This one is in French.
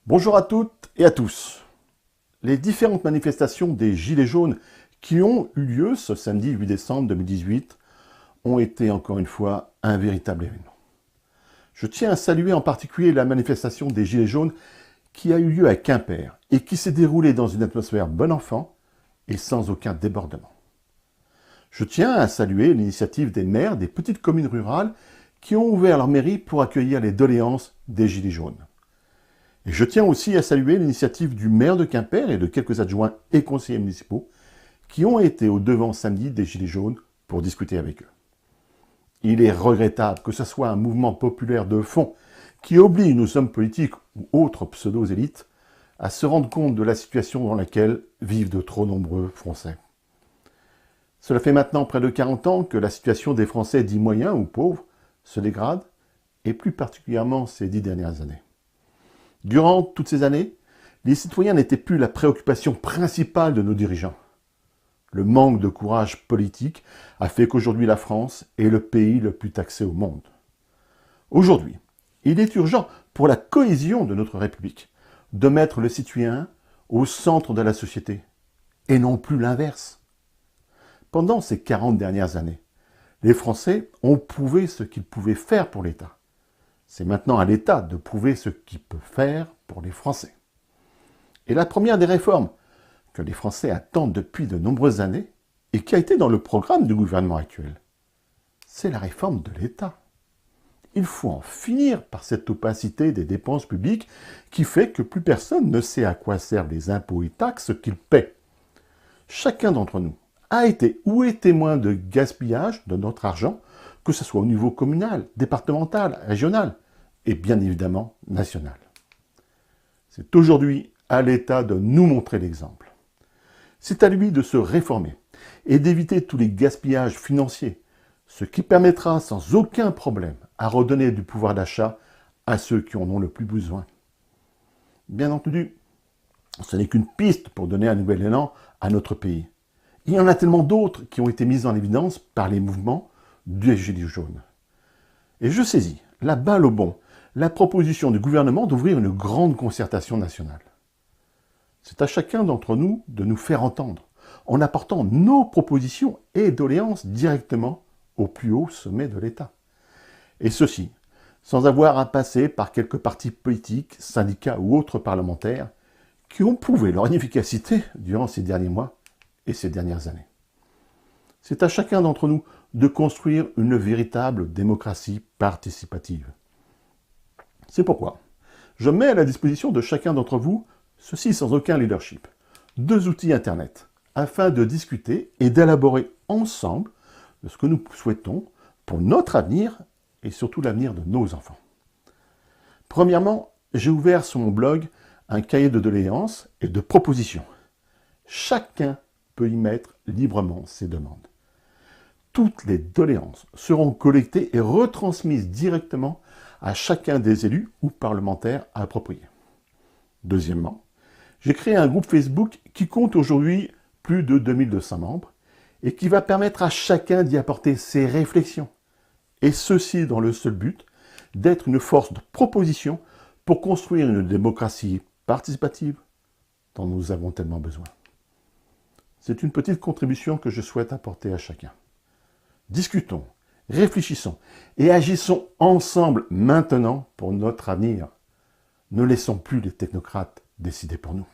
Bonjour à toutes et à tous. Les différentes manifestations des Gilets jaunes qui ont eu lieu ce samedi 8 décembre 2018 ont été encore une fois un véritable événement. Je tiens à saluer en particulier la manifestation des Gilets jaunes qui a eu lieu à Quimper et qui s'est déroulée dans une atmosphère bon enfant et sans aucun débordement. Je tiens à saluer l'initiative des maires des petites communes rurales qui ont ouvert leur mairie pour accueillir les doléances des Gilets jaunes. Et je tiens aussi à saluer l'initiative du maire de Quimper et de quelques adjoints et conseillers municipaux qui ont été au devant samedi des Gilets jaunes pour discuter avec eux. Il est regrettable que ce soit un mouvement populaire de fond qui oblige nos hommes politiques ou autres pseudo-élites à se rendre compte de la situation dans laquelle vivent de trop nombreux Français. Cela fait maintenant près de 40 ans que la situation des Français dits moyens ou pauvres se dégrade, et plus particulièrement ces 10 dernières années. Durant toutes ces années, les citoyens n'étaient plus la préoccupation principale de nos dirigeants. Le manque de courage politique a fait qu'aujourd'hui la France est le pays le plus taxé au monde. Aujourd'hui, il est urgent pour la cohésion de notre République de mettre le citoyen au centre de la société, et non plus l'inverse. Pendant ces 40 dernières années, les Français ont prouvé ce qu'ils pouvaient faire pour l'État. C'est maintenant à l'État de prouver ce qu'il peut faire pour les Français. Et la première des réformes que les Français attendent depuis de nombreuses années et qui a été dans le programme du gouvernement actuel, c'est la réforme de l'État. Il faut en finir par cette opacité des dépenses publiques qui fait que plus personne ne sait à quoi servent les impôts et taxes qu'il paie. Chacun d'entre nous a été ou est témoin de gaspillage de notre argent, que ce soit au niveau communal, départemental, régional et bien évidemment national. C'est aujourd'hui à l'État de nous montrer l'exemple. C'est à lui de se réformer et d'éviter tous les gaspillages financiers, ce qui permettra sans aucun problème à redonner du pouvoir d'achat à ceux qui en ont le plus besoin. Bien entendu, ce n'est qu'une piste pour donner un nouvel élan à notre pays. Il y en a tellement d'autres qui ont été mises en évidence par les mouvements des Gilets jaunes. Et je saisis la balle au bond la proposition du gouvernement d'ouvrir une grande concertation nationale. C'est à chacun d'entre nous de nous faire entendre en apportant nos propositions et doléances directement au plus haut sommet de l'État. Et ceci, sans avoir à passer par quelques partis politiques, syndicats ou autres parlementaires qui ont prouvé leur inefficacité durant ces derniers mois et ces dernières années. C'est à chacun d'entre nous de construire une véritable démocratie participative. C'est pourquoi je mets à la disposition de chacun d'entre vous, ceci sans aucun leadership, 2 outils Internet, afin de discuter et d'élaborer ensemble de ce que nous souhaitons pour notre avenir et surtout l'avenir de nos enfants. Premièrement, j'ai ouvert sur mon blog un cahier de doléances et de propositions. Chacun peut y mettre librement ses demandes. Toutes les doléances seront collectées et retransmises directement à chacun des élus ou parlementaires appropriés. Deuxièmement, j'ai créé un groupe Facebook qui compte aujourd'hui plus de 2200 membres et qui va permettre à chacun d'y apporter ses réflexions. Et ceci dans le seul but d'être une force de proposition pour construire une démocratie participative dont nous avons tellement besoin. C'est une petite contribution que je souhaite apporter à chacun. Discutons, réfléchissons et agissons ensemble maintenant pour notre avenir. Ne laissons plus les technocrates décider pour nous.